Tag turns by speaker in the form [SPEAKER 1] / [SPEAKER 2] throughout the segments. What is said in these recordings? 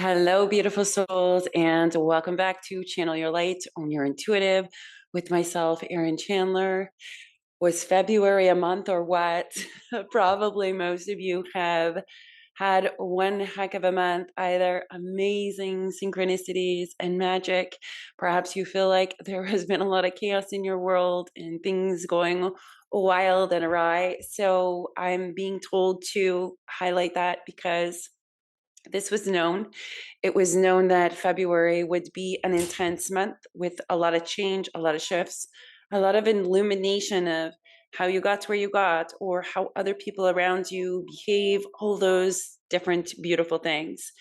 [SPEAKER 1] Hello, beautiful souls, and welcome back to Channel Your Light, Own Your Intuitive with myself, Erin Chandler. Was February a month or what? Probably most of you have had one heck of a month, either amazing synchronicities and magic. Perhaps you feel like there has been a lot of chaos in your world and things going wild and awry. So I'm being told to highlight that because this was known. It was known that February would be an intense month with a lot of change, a lot of shifts, a lot of illumination of how you got to where you got, or how other people around you behave, all those different beautiful things.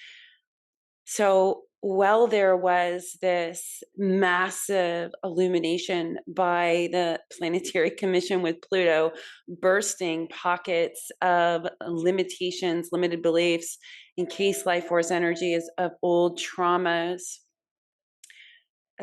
[SPEAKER 1] So while there was this massive illumination by the Planetary Commission with Pluto, bursting pockets of limitations, limited beliefs, encased life force energies of old traumas,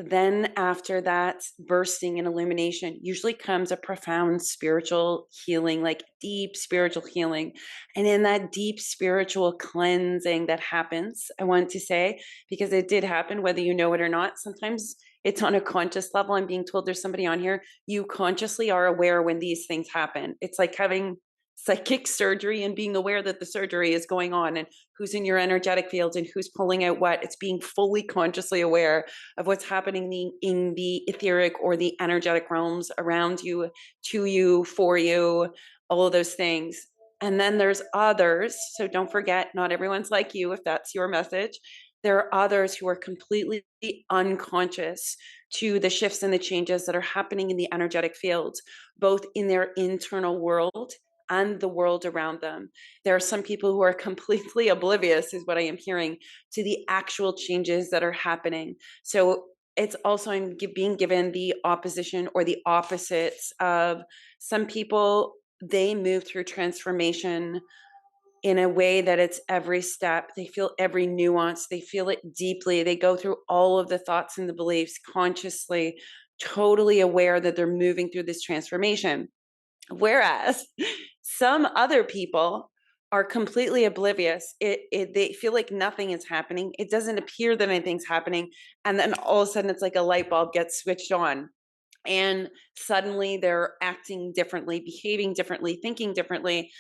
[SPEAKER 1] then after that bursting and illumination usually comes a profound spiritual healing, like deep spiritual healing. And in that deep spiritual cleansing that happens, I want to say, because it did happen, whether you know it or not, sometimes it's on a conscious level. I'm being told there's somebody on here. You consciously are aware when these things happen. It's like having psychic surgery and being aware that the surgery is going on and who's in your energetic fields and who's pulling out what. It's being fully consciously aware of what's happening in the etheric or the energetic realms around you, to you, for you, all of those things. And then there's others. So don't forget, not everyone's like you, if that's your message. There are others who are completely unconscious to the shifts and the changes that are happening in the energetic fields, both in their internal world and the world around them. There are some people who are completely oblivious, is what I am hearing, to the actual changes that are happening. So it's also I'm being given the opposition or the opposites of some people. They move through transformation in a way that it's every step. They feel every nuance. They feel it deeply. They go through all of the thoughts and the beliefs consciously, totally aware that they're moving through this transformation. Whereas some other people are completely oblivious. They feel like nothing is happening. It doesn't appear that anything's happening. And then all of a sudden it's like a light bulb gets switched on. And suddenly they're acting differently, behaving differently, thinking differently,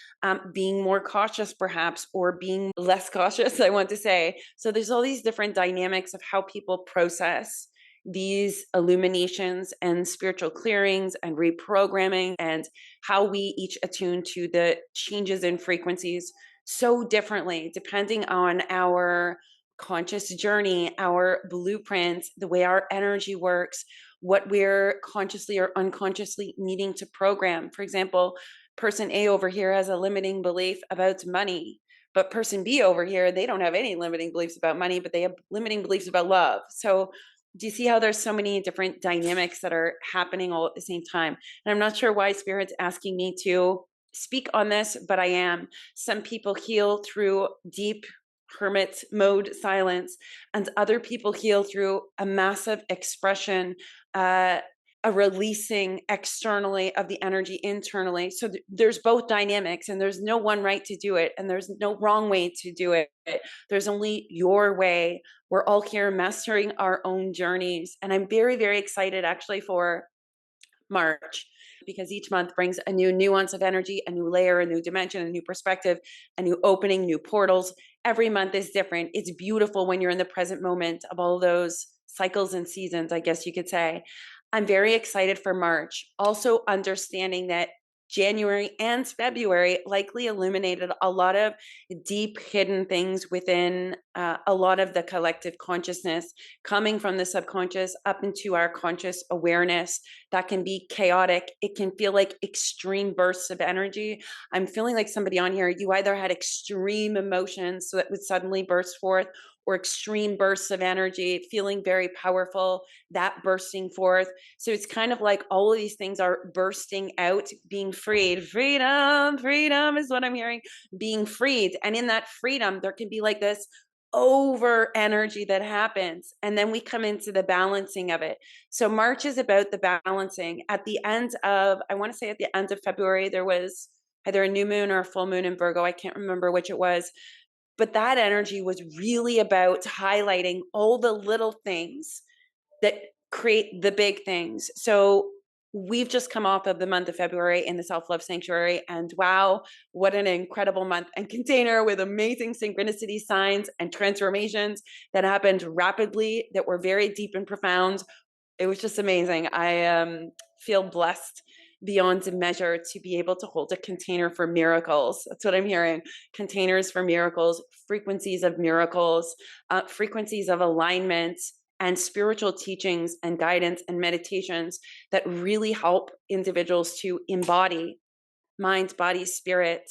[SPEAKER 1] being more cautious perhaps, or being less cautious, I want to say. So there's all these different dynamics of how people process these illuminations and spiritual clearings and reprogramming, and how we each attune to the changes in frequencies so differently depending on our conscious journey, our blueprint, the way our energy works, what we're consciously or unconsciously needing to program. For example, person A over here has a limiting belief about money, but person B over here, they don't have any limiting beliefs about money, but they have limiting beliefs about love. So do you see how there's so many different dynamics that are happening all at the same time? And I'm not sure why Spirit's asking me to speak on this, but I am. Some people heal through deep hermit mode silence, and other people heal through a massive expression, a releasing externally of the energy internally. So there's both dynamics, and there's no one right to do it, and there's no wrong way to do it. There's only your way. We're all here mastering our own journeys. And I'm very, very excited actually for March, because each month brings a new nuance of energy, a new layer, a new dimension, a new perspective, a new opening, new portals. Every month is different. It's beautiful when you're in the present moment of all those cycles and seasons, I guess you could say. I'm very excited for March. Also understanding that January and February likely illuminated a lot of deep hidden things within a lot of the collective consciousness, coming from the subconscious up into our conscious awareness. That can be chaotic. It can feel like extreme bursts of energy. I'm feeling like somebody on here, you either had extreme emotions so that would suddenly burst forth, or extreme bursts of energy, feeling very powerful, that bursting forth. So it's kind of like all of these things are bursting out, being freed. Freedom, freedom is what I'm hearing, being freed. And in that freedom, there can be like this over energy that happens. And then we come into the balancing of it. So March is about the balancing. At the end of, I want to say at the end of February, there was either a new moon or a full moon in Virgo. I can't remember which it was. But that energy was really about highlighting all the little things that create the big things. So we've just come off of the month of February in the self-love sanctuary, and wow, what an incredible month and container with amazing synchronicity signs and transformations that happened rapidly, that were very deep and profound. It was just amazing. I feel blessed beyond measure to be able to hold a container for miracles. That's what I'm hearing. Containers for miracles, frequencies of miracles, frequencies of alignment, and spiritual teachings and guidance and meditations that really help individuals to embody mind, body, spirit,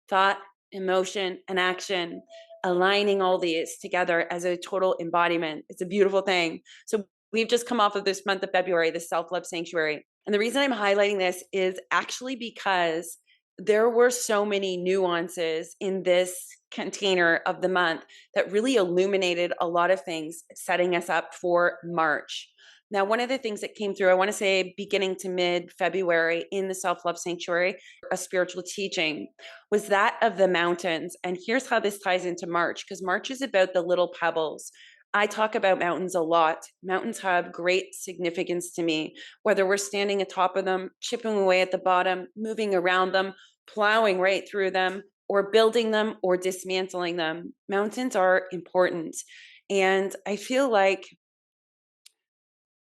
[SPEAKER 1] thought, emotion, and action, aligning all these together as a total embodiment. It's a beautiful thing. So we've just come off of this month of February, the self-love sanctuary. And the reason I'm highlighting this is actually because there were so many nuances in this container of the month that really illuminated a lot of things, setting us up for March. Now, one of the things that came through, I want to say beginning to mid-February in the self-love sanctuary, a spiritual teaching, was that of the mountains. And here's how this ties into March, because March is about the little pebbles. I talk about mountains a lot. Mountains have great significance to me, whether we're standing atop of them, chipping away at the bottom, moving around them, plowing right through them, or building them or dismantling them. Mountains are important. And I feel like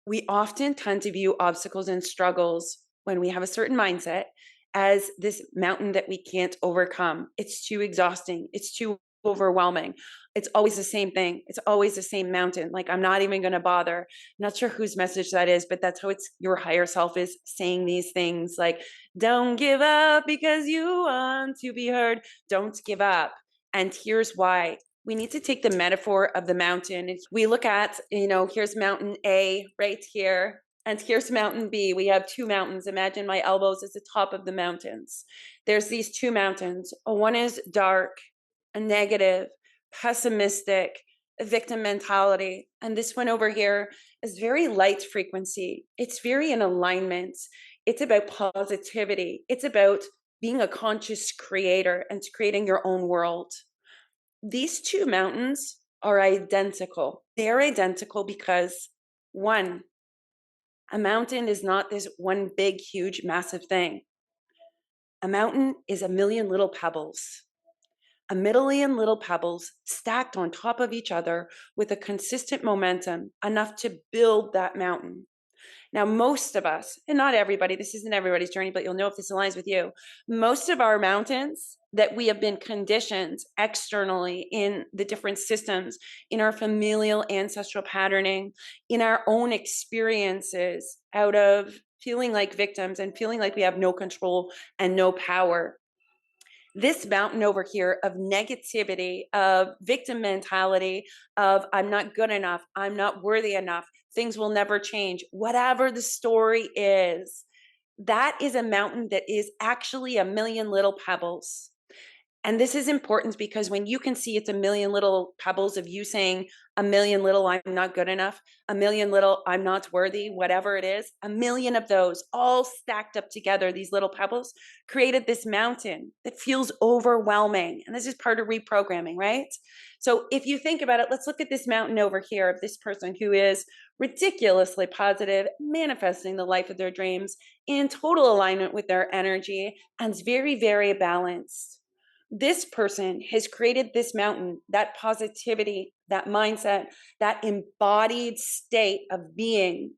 [SPEAKER 1] we often tend to view obstacles and struggles when we have a certain mindset as this mountain that we can't overcome. It's too exhausting. It's too overwhelming. It's always the same thing. It's always the same mountain. Like, I'm not even going to bother. I'm not sure whose message that is, but that's how it's your higher self is saying these things like, don't give up because you want to be heard. Don't give up. And here's why. We need to take the metaphor of the mountain. We look at, here's mountain A right here, and here's mountain B. We have two mountains. Imagine my elbows as the top of the mountains. There's these two mountains. One is dark, a negative, pessimistic, a victim mentality. And this one over here is very light frequency. It's very in alignment. It's about positivity. It's about being a conscious creator and creating your own world. These two mountains are identical. They're identical because, one, a mountain is not this one big, huge, massive thing. A mountain is a million little pebbles. A million little pebbles stacked on top of each other with a consistent momentum enough to build that mountain. Now, most of us, and not everybody, this isn't everybody's journey, but you'll know if this aligns with you. Most of our mountains that we have been conditioned externally in the different systems, in our familial ancestral patterning, in our own experiences out of feeling like victims and feeling like we have no control and no power. This mountain over here of negativity, of victim mentality, of I'm not good enough, I'm not worthy enough, things will never change, whatever the story is, that is a mountain that is actually a million little pebbles. And this is important because when you can see it's a million little pebbles of you saying a million little I'm not good enough, a million little I'm not worthy, whatever it is, a million of those all stacked up together, these little pebbles created this mountain that feels overwhelming. And this is part of reprogramming, right? So if you think about it, let's look at this mountain over here of this person who is ridiculously positive, manifesting the life of their dreams in total alignment with their energy, and is very, very balanced. This person has created this mountain, that positivity, that mindset, that embodied state of being,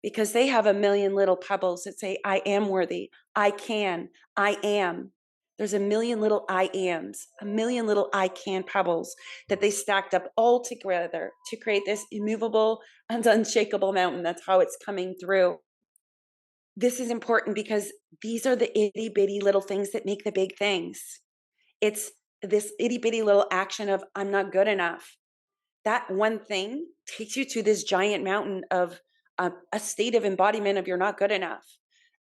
[SPEAKER 1] because they have a million little pebbles that say, I am worthy, I can, I am. There's a million little I ams, a million little I can pebbles that they stacked up all together to create this immovable and unshakable mountain. That's how it's coming through. This is important because these are the itty bitty little things that make the big things. It's this itty bitty little action of I'm not good enough. That one thing takes you to this giant mountain of a state of embodiment of you're not good enough.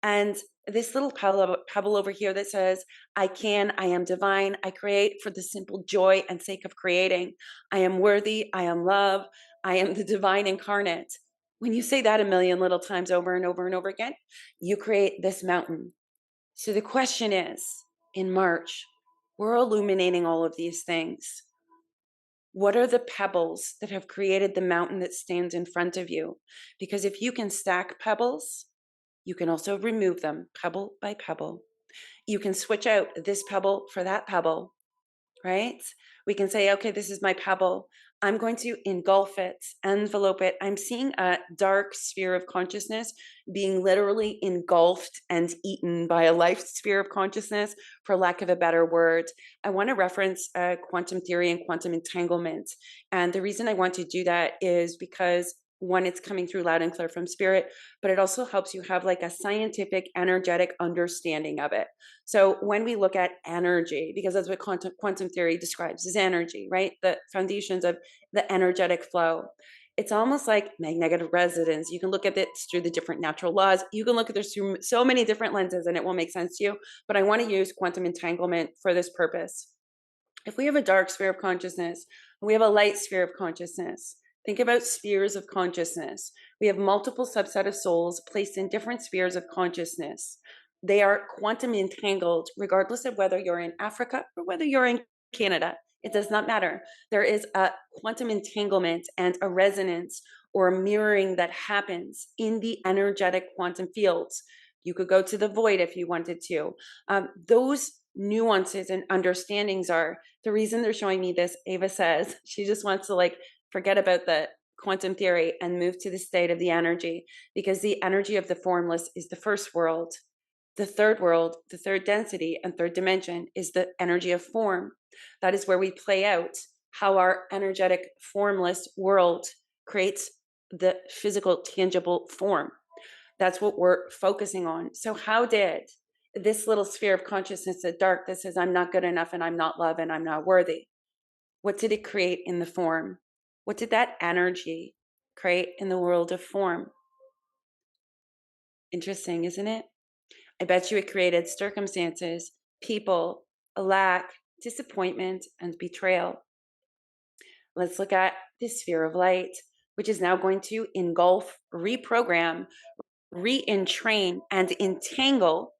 [SPEAKER 1] And this little pebble over here that says, I can, I am divine, I create for the simple joy and sake of creating. I am worthy, I am love, I am the divine incarnate. When you say that a million little times over and over and over again, you create this mountain. So the question is, in March, We're illuminating all of these things. What are the pebbles that have created the mountain that stands in front of you? Because if you can stack pebbles, you can also remove them pebble by pebble. You can switch out this pebble for that pebble, right? We can say, okay, this is my pebble. I'm going to engulf it, envelope it. I'm seeing a dark sphere of consciousness being literally engulfed and eaten by a life sphere of consciousness, for lack of a better word. I want to reference quantum theory and quantum entanglement. And the reason I want to do that is because one, it's coming through loud and clear from spirit, but it also helps you have like a scientific, energetic understanding of it. So when we look at energy, because that's what quantum theory describes as energy, right? The foundations of the energetic flow. It's almost like magnetic resonance. You can look at it through the different natural laws. You can look at this through so many different lenses and it will make sense to you. But I want to use quantum entanglement for this purpose. If we have a dark sphere of consciousness, and we have a light sphere of consciousness, think about spheres of consciousness. We have multiple subset of souls placed in different spheres of consciousness. They are quantum entangled, regardless of whether you're in Africa or whether you're in Canada. It does not matter. There is a quantum entanglement and a resonance or a mirroring that happens in the energetic quantum fields. You could go to the void if you wanted to. Those nuances and understandings are the reason they're showing me this. Ava says she just wants to like forget about the quantum theory and move to the state of the energy, because the energy of the formless is the first world. The third world, the third density and third dimension is the energy of form. That is where we play out how our energetic formless world creates the physical tangible form. That's what we're focusing on. So how did this little sphere of consciousness, the dark that says I'm not good enough and I'm not love and I'm not worthy, what did it create in the form? What did that energy create in the world of form? Interesting, isn't it? I bet you it created circumstances, people, a lack, disappointment, and betrayal. Let's look at the sphere of light, which is now going to engulf, reprogram, re-entrain, and entangle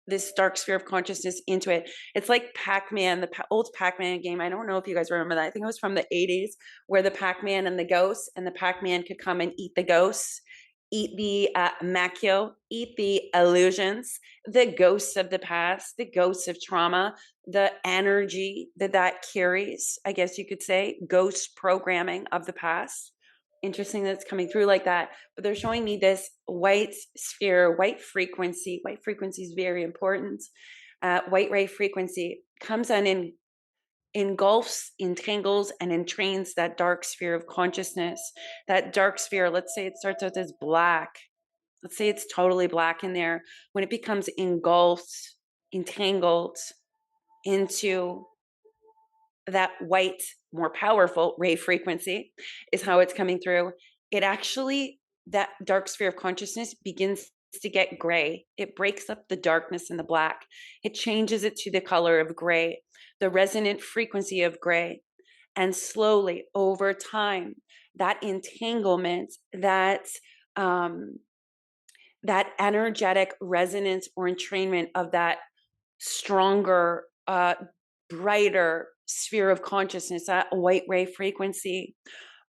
[SPEAKER 1] this dark sphere of consciousness into it. It's like Pac-Man, the old Pac-Man game. I don't know if you guys remember that. I think it was from the 80s, where the Pac-Man and the ghosts, and the Pac-Man could come and eat the ghosts, eat the macchio, eat the illusions, the ghosts of the past, the ghosts of trauma, the energy that that carries, I guess you could say, ghost programming of the past. Interesting that it's coming through like that. But they're showing me this white sphere, white frequency. White frequency is very important. White ray frequency comes on and engulfs, entangles, and entrains that dark sphere of consciousness. That dark sphere, let's say it starts out as black. Let's say it's totally black in there. When it becomes engulfed, entangled into that white, more powerful ray frequency is how it's coming through. It actually, that dark sphere of consciousness begins to get gray. It breaks up the darkness and the black. It changes it to the color of gray, the resonant frequency of gray. And slowly over time, that entanglement, that energetic resonance or entrainment of that stronger, brighter sphere of consciousness, that white ray frequency,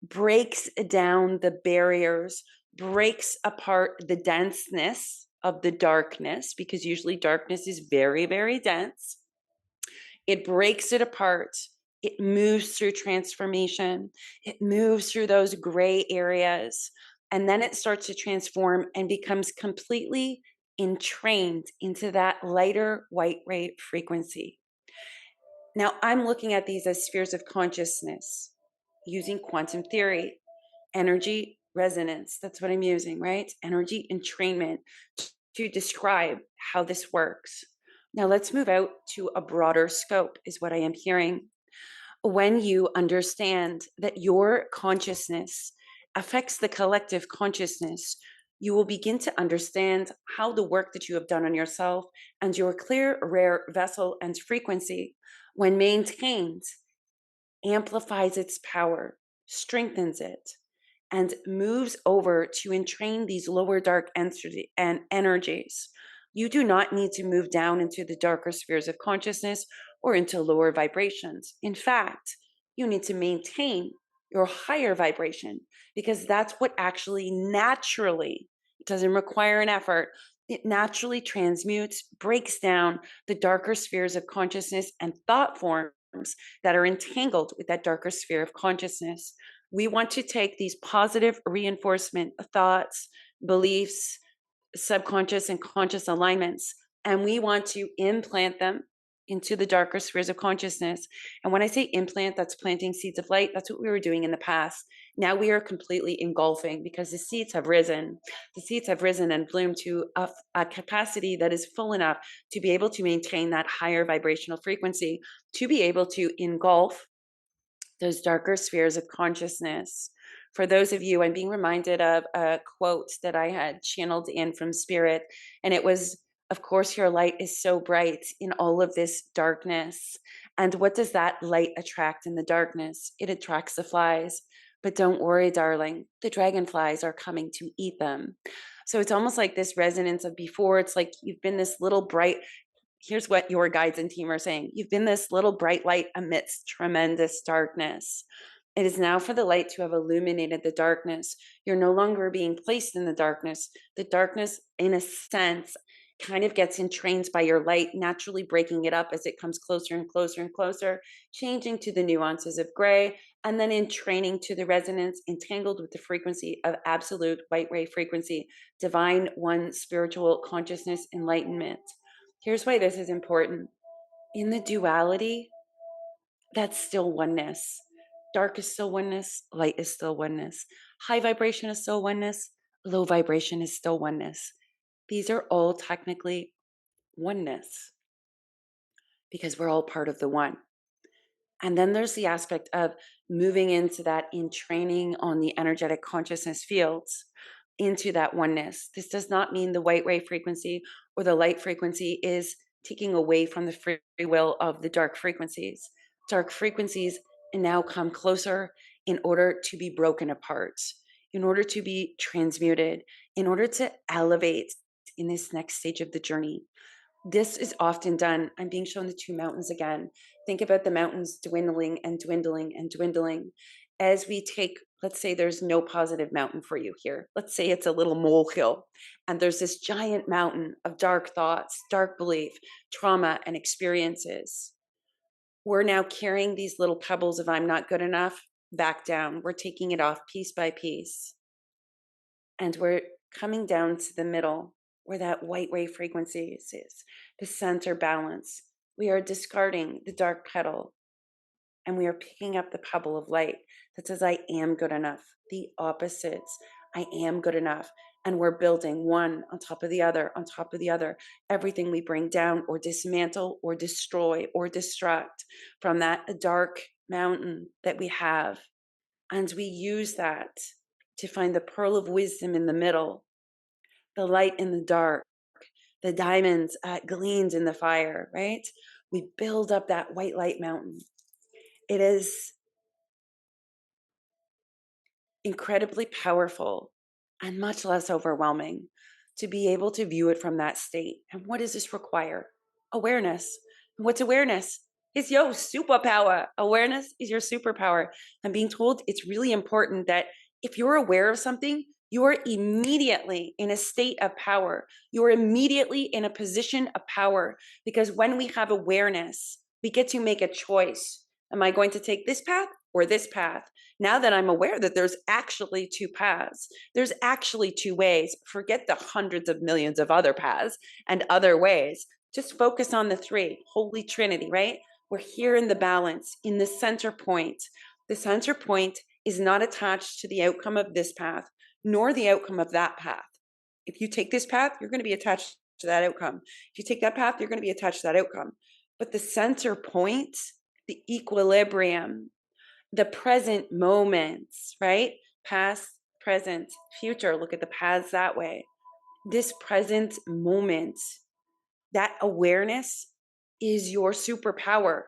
[SPEAKER 1] breaks down the barriers, breaks apart the denseness of the darkness, because usually darkness is very, very dense. It breaks it apart. It moves through transformation. It moves through those gray areas. And then it starts to transform and becomes completely entrained into that lighter white ray frequency. Now, I'm looking at these as spheres of consciousness using quantum theory, energy resonance. That's what I'm using, right? Energy entrainment to describe how this works. Now, let's move out to a broader scope, is what I am hearing. When you understand that your consciousness affects the collective consciousness, you will begin to understand how the work that you have done on yourself and your clear, rare vessel and frequency, when maintained, amplifies its power, strengthens it, and moves over to entrain these lower dark energies. You do not need to move down into the darker spheres of consciousness or into lower vibrations. In fact, you need to maintain your higher vibration because that's what actually naturally, it doesn't require an effort, it naturally transmutes, breaks down the darker spheres of consciousness and thought forms that are entangled with that darker sphere of consciousness. We want to take these positive reinforcement thoughts, beliefs, subconscious and conscious alignments, and we want to implant them into the darker spheres of consciousness. And when I say implant, that's planting seeds of light. That's what we were doing in the past. Now we are completely engulfing because the seeds have risen. The seeds have risen and bloomed to a capacity that is full enough to be able to maintain that higher vibrational frequency, to be able to engulf those darker spheres of consciousness. For those of you, I'm being reminded of a quote that I had channeled in from Spirit, and it was, of course, your light is so bright in all of this darkness. And what does that light attract in the darkness? It attracts the flies. But don't worry, darling, the dragonflies are coming to eat them. So it's almost like this resonance of before. It's like you've been this little bright, here's what your guides and team are saying. You've been this little bright light amidst tremendous darkness. It is now for the light to have illuminated the darkness. You're no longer being placed in the darkness. The darkness, in a sense, kind of gets entrained by your light, naturally breaking it up as it comes closer and closer and closer, changing to the nuances of gray, and then entraining to the resonance, entangled with the frequency of absolute white ray frequency, divine one spiritual consciousness enlightenment. Here's why this is important. In the duality, that's still oneness. Dark is still oneness, light is still oneness. High vibration is still oneness, low vibration is still oneness. These are all technically oneness because we're all part of the one. And then there's the aspect of moving into that in training on the energetic consciousness fields into that oneness. This does not mean the white ray frequency or the light frequency is taking away from the free will of the dark frequencies. Dark frequencies now come closer in order to be broken apart, in order to be transmuted, in order to elevate in this next stage of the journey. This is often done. I'm being shown the two mountains again. Think about the mountains dwindling and dwindling and dwindling. As we take, let's say there's no positive mountain for you here. Let's say it's a little molehill, and there's this giant mountain of dark thoughts, dark belief, trauma, and experiences. We're now carrying these little pebbles of I'm not good enough back down. We're taking it off piece by piece. And we're coming down to the middle where that white ray frequency is, the center balance. We are discarding the dark petal and we are picking up the pebble of light that says, I am good enough. The opposites, I am good enough. And we're building one on top of the other, on top of the other. Everything we bring down or dismantle or destroy or destruct from that dark mountain that we have. And we use that to find the pearl of wisdom in the middle, the light in the dark, the diamonds gleams in the fire, right? We build up that white light mountain. It is incredibly powerful and much less overwhelming to be able to view it from that state. And what does this require? Awareness. And what's awareness? It's your superpower. Awareness is your superpower. I'm being told it's really important that if you're aware of something, you are immediately in a state of power. You are immediately in a position of power because when we have awareness, we get to make a choice. Am I going to take this path or this path? Now that I'm aware that there's actually two paths, there's actually two ways. Forget the hundreds of millions of other paths and other ways. Just focus on the three, Holy Trinity, right? We're here in the balance, in the center point. The center point is not attached to the outcome of this path, nor the outcome of that path. If you take this path, you're going to be attached to that outcome. If you take that path, you're going to be attached to that outcome. But the center point, the equilibrium, the present moments, right? Past, present, future. Look at the paths that way. This present moment, that awareness is your superpower.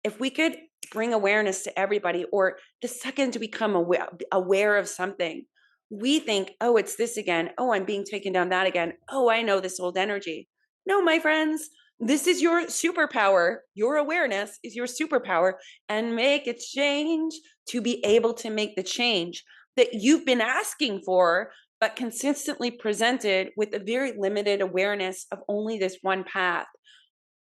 [SPEAKER 1] If we could bring awareness to everybody, or the second we become aware of something, we think, oh, it's this again. Oh, I'm being taken down that again. Oh, I know this old energy. No, my friends, This is your superpower. Your awareness is your superpower, and make a change to be able to make the change that you've been asking for, but consistently presented with a very limited awareness of only this one path.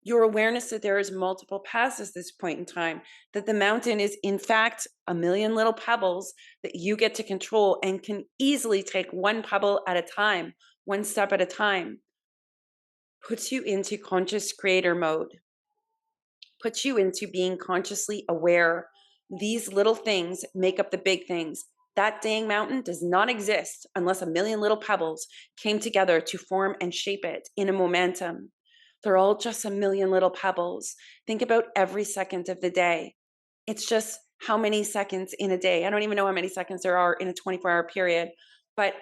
[SPEAKER 1] Your awareness that there is multiple paths at this point in time, that the mountain is in fact a million little pebbles that you get to control and can easily take one pebble at a time, one step at a time, puts you into conscious creator mode, puts you into being consciously aware. These little things make up the big things. That dang mountain does not exist unless a million little pebbles came together to form and shape it in a momentum. They're all just a million little pebbles. Think about every second of the day. It's just how many seconds in a day. I don't even know how many seconds there are in a 24-hour period, but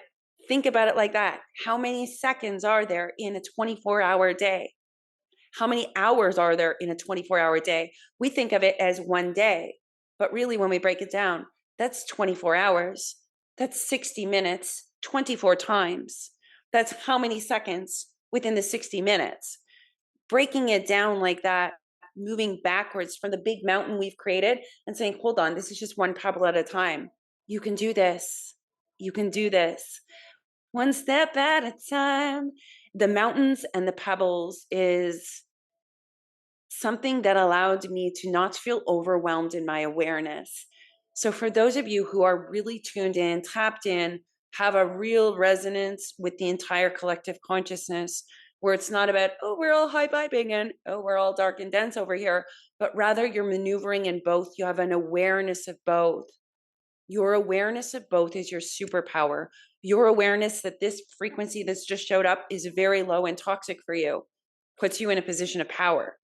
[SPEAKER 1] think about it like that. How many seconds are there in a 24-hour day? How many hours are there in a 24-hour day? We think of it as one day, but really, when we break it down, that's 24 hours. That's 60 minutes, 24 times. That's how many seconds within the 60 minutes. Breaking it down like that, moving backwards from the big mountain we've created and saying, hold on, this is just one pebble at a time. You can do this. You can do this. One step at a time. The mountains and the pebbles is something that allowed me to not feel overwhelmed in my awareness. So, for those of you who are really tuned in, tapped in, have a real resonance with the entire collective consciousness, where it's not about, oh, we're all high vibing and oh, we're all dark and dense over here, but rather you're maneuvering in both. You have an awareness of both. Your awareness of both is your superpower. Your awareness that this frequency that's just showed up is very low and toxic for you puts you in a position of power.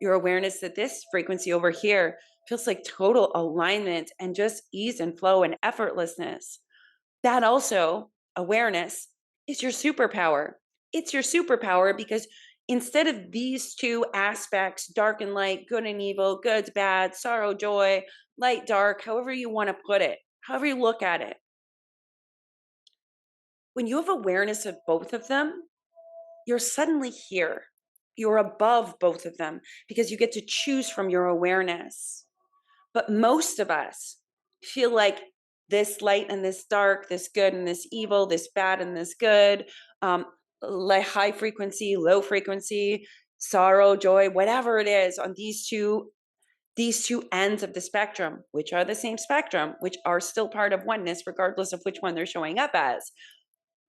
[SPEAKER 1] Your awareness that this frequency over here feels like total alignment and just ease and flow and effortlessness. That also, awareness, is your superpower. It's your superpower because instead of these two aspects, dark and light, good and evil, good, bad, sorrow, joy, light, dark, however you want to put it, however you look at it, when you have awareness of both of them, you're suddenly here. You're above both of them because you get to choose from your awareness. But most of us feel like this light and this dark, this good and this evil, this bad and this good, like high frequency, low frequency, sorrow, joy, whatever it is on these two ends of the spectrum, which are the same spectrum, which are still part of oneness, regardless of which one they're showing up as.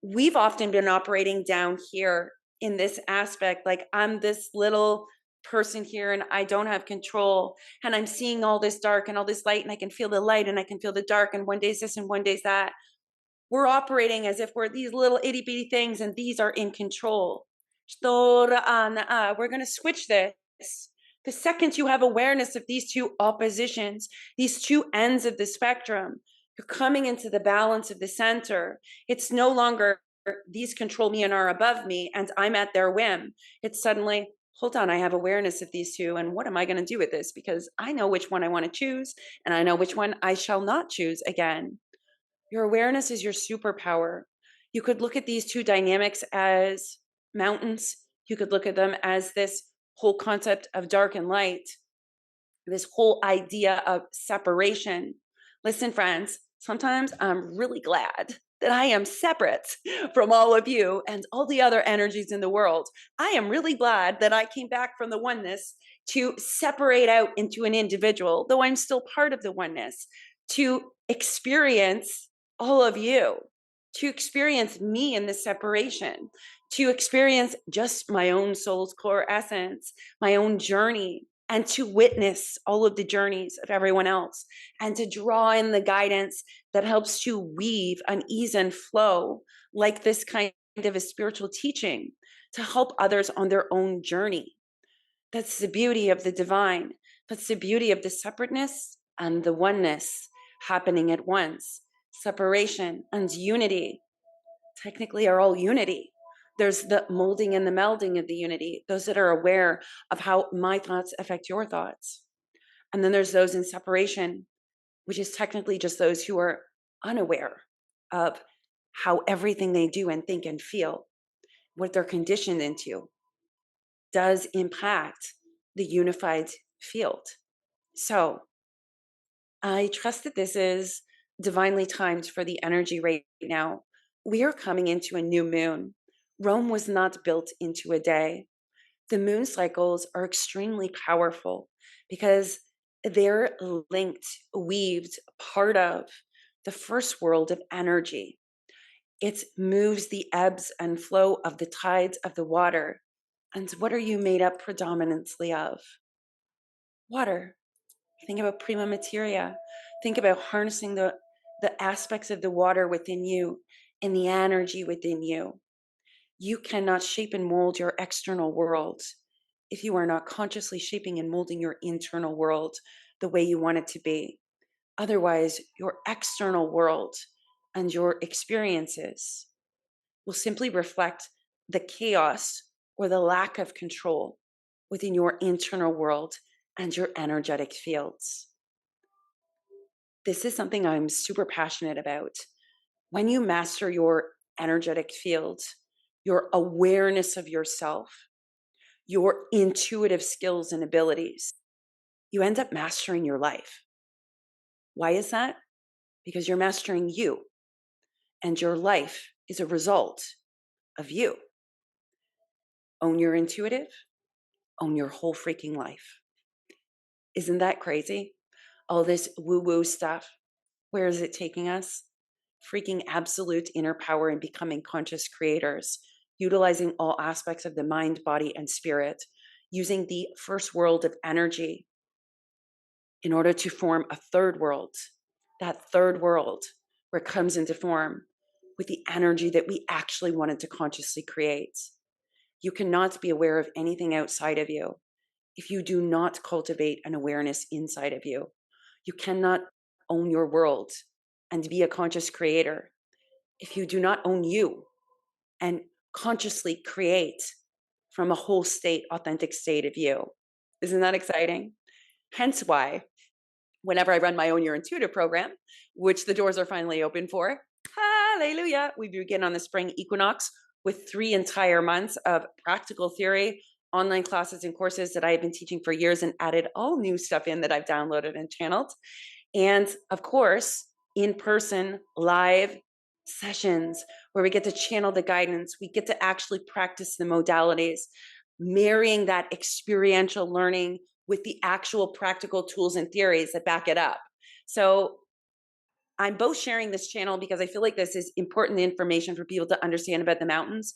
[SPEAKER 1] We've often been operating down here in this aspect, like I'm this little person here and I don't have control, and I'm seeing all this dark and all this light, and I can feel the light and I can feel the dark, and one day's this and one day's that. We're operating as if we're these little itty bitty things and these are in control. We're going to switch this. The second you have awareness of these two oppositions, these two ends of the spectrum, you're coming into the balance of the center. It's no longer these control me and are above me and I'm at their whim. It's suddenly, hold on, I have awareness of these two, and what am I going to do with this? Because I know which one I want to choose and I know which one I shall not choose again. Your awareness is your superpower. You could look at these two dynamics as mountains. You could look at them as this whole concept of dark and light, this whole idea of separation. Listen, friends, sometimes I'm really glad that I am separate from all of you and all the other energies in the world. I am really glad that I came back from the oneness to separate out into an individual, though I'm still part of the oneness, to experience all of you, to experience me in this separation, to experience just my own soul's core essence, my own journey, and to witness all of the journeys of everyone else, and to draw in the guidance that helps to weave an ease and flow, like this kind of a spiritual teaching, to help others on their own journey. That's the beauty of the divine. That's the beauty of the separateness and the oneness happening at once. Separation and unity technically are all unity. There's the molding and the melding of the unity, those that are aware of how my thoughts affect your thoughts. And then there's those in separation, which is technically just those who are unaware of how everything they do and think and feel, what they're conditioned into, does impact the unified field. So I trust that this is divinely timed for the energy right now. We are coming into a new moon. Rome was not built into a day. The moon cycles are extremely powerful because they're linked, weaved, part of the first world of energy. It moves the ebbs and flow of the tides of the water. And what are you made up predominantly of? Water. Think about prima materia. Think about harnessing the aspects of the water within you and the energy within you. You cannot shape and mold your external world if you are not consciously shaping and molding your internal world the way you want it to be. Otherwise, your external world and your experiences will simply reflect the chaos or the lack of control within your internal world and your energetic fields. This is something I'm super passionate about. When you master your energetic field, your awareness of yourself, your intuitive skills and abilities, you end up mastering your life. Why is that? Because you're mastering you, and your life is a result of you. Own your intuitive, own your whole freaking life. Isn't that crazy? All this woo woo stuff. Where is it taking us? Freaking absolute inner power and becoming conscious creators, utilizing all aspects of the mind, body, and spirit, using the first world of energy in order to form a third world. That third world where it comes into form with the energy that we actually wanted to consciously create. You cannot be aware of anything outside of you if you do not cultivate an awareness inside of you. You cannot own your world and be a conscious creator if you do not own you and consciously create from a whole state, authentic state of you. Isn't that exciting? Hence why, whenever I run my Own Your Intuitive program, which the doors are finally open for, hallelujah, we begin on the spring equinox with 3 entire months of practical theory, online classes and courses that I have been teaching for years and added all new stuff in that I've downloaded and channeled. And of course, in-person live sessions where we get to channel the guidance, we get to actually practice the modalities, marrying that experiential learning with the actual practical tools and theories that back it up. So I'm both sharing this channel because I feel like this is important information for people to understand about the mountains,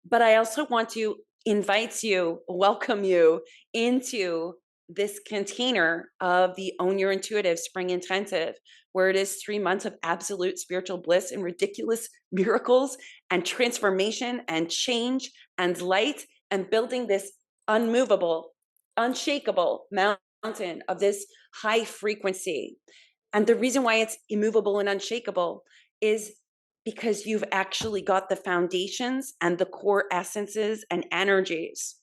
[SPEAKER 1] but I also want to invite you, welcome you into this container of the Own Your Intuitive Spring Intensive, where it is 3 months of absolute spiritual bliss and ridiculous miracles and transformation and change and light and building this unmovable, unshakable mountain of this high frequency. And the reason why it's immovable and unshakable is because you've actually got the foundations and the core essences and energies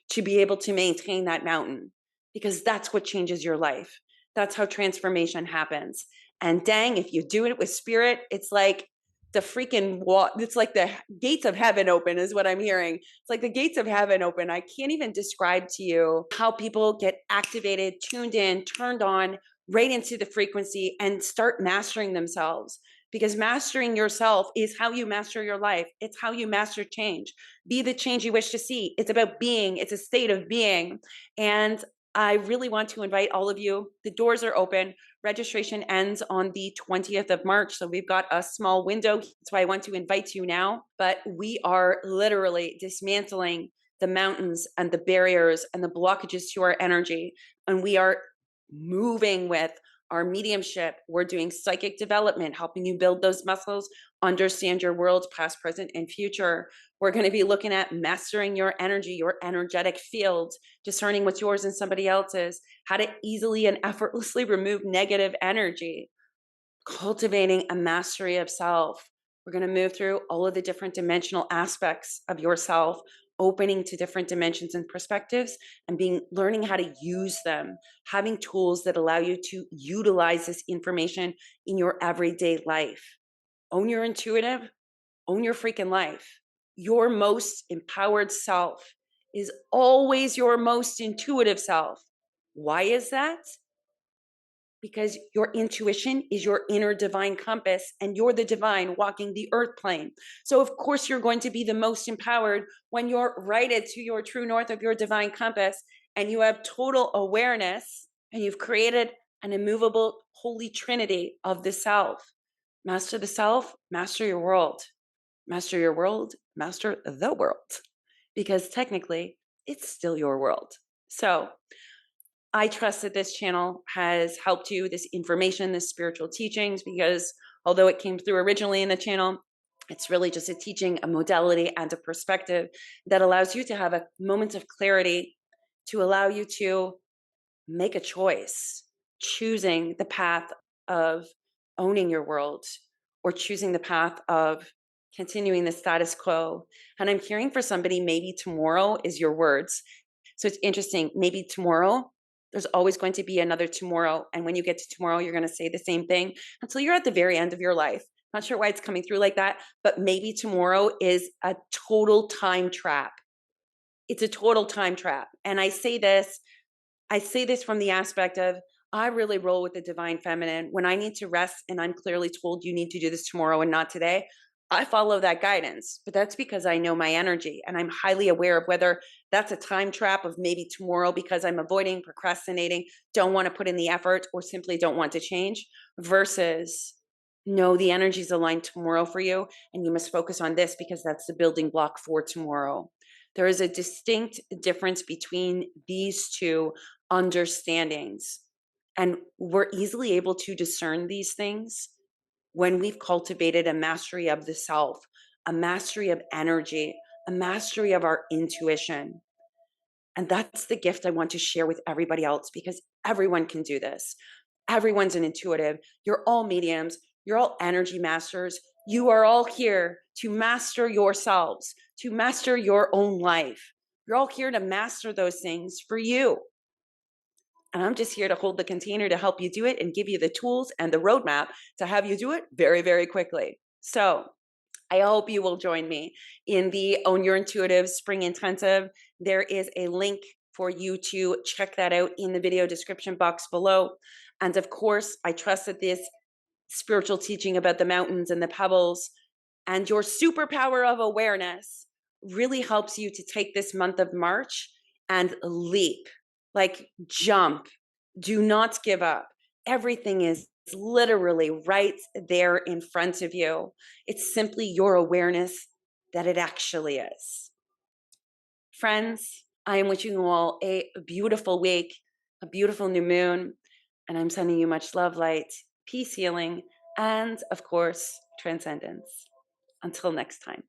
[SPEAKER 1] to be able to maintain that mountain, because that's what changes your life. That's how transformation happens. And dang, if you do it with spirit, it's like the freaking it's like the gates of heaven open is what I'm hearing. It's like the gates of heaven open. I can't even describe to you how people get activated, tuned in, turned on right into the frequency and start mastering themselves, because mastering yourself is how you master your life. It's how you master change. Be the change you wish to see. It's about being. It's a state of being. And I really want to invite all of you. The doors are open. Registration ends on the 20th of March. So we've got a small window. That's why I want to invite you now. But we are literally dismantling the mountains and the barriers and the blockages to our energy. And we are moving with our mediumship. We're doing psychic development, helping you build those muscles, understand your world, past, present, and future. We're going to be looking at mastering your energy, your energetic field, discerning what's yours and somebody else's, how to easily and effortlessly remove negative energy, cultivating a mastery of self. We're going to move through all of the different dimensional aspects of yourself, opening to different dimensions and perspectives, and learning how to use them, having tools that allow you to utilize this information in your everyday life. Own your intuitive, own your freaking life. Your most empowered self is always your most intuitive self. Why is that? Because your intuition is your inner divine compass, and you're the divine walking the earth plane. So, of course, you're going to be the most empowered when you're righted to your true north of your divine compass and you have total awareness and you've created an immovable holy trinity of the self. Master the self, master your world. Master your world, master the world. Because technically, it's still your world. So, I trust that this channel has helped you, this information, this spiritual teachings, because although it came through originally in the channel, it's really just a teaching, a modality, and a perspective that allows you to have a moment of clarity to allow you to make a choice, choosing the path of owning your world or choosing the path of continuing the status quo. And I'm hearing for somebody, maybe tomorrow is your words. So it's interesting. Maybe tomorrow, there's always going to be another tomorrow. And when you get to tomorrow, you're going to say the same thing until you're at the very end of your life. Not sure why it's coming through like that, but maybe tomorrow is a total time trap. It's a total time trap. And I say this from the aspect of I really roll with the divine feminine. When I need to rest and I'm clearly told you need to do this tomorrow and not today, I follow that guidance. But that's because I know my energy and I'm highly aware of whether that's a time trap of maybe tomorrow because I'm avoiding, procrastinating, don't want to put in the effort, or simply don't want to change, versus no, the energy is aligned tomorrow for you and you must focus on this because that's the building block for tomorrow. There is a distinct difference between these two understandings. And we're easily able to discern these things when we've cultivated a mastery of the self, a mastery of energy, a mastery of our intuition. And that's the gift I want to share with everybody else because everyone can do this. Everyone's an intuitive. You're all mediums. You're all energy masters. You are all here to master yourselves, to master your own life. You're all here to master those things for you. And I'm just here to hold the container to help you do it and give you the tools and the roadmap to have you do it very, very quickly. So I hope you will join me in the Own Your Intuitive Spring Intensive. There is a link for you to check that out in the video description box below. And of course, I trust that this spiritual teaching about the mountains and the pebbles and your superpower of awareness really helps you to take this month of March and leap, like jump. Do not give up. Everything is literally right there in front of you. It's simply your awareness that it actually is. Friends, I am wishing you all a beautiful week, a beautiful new moon, and I'm sending you much love, light, peace, healing, and of course, transcendence. Until next time.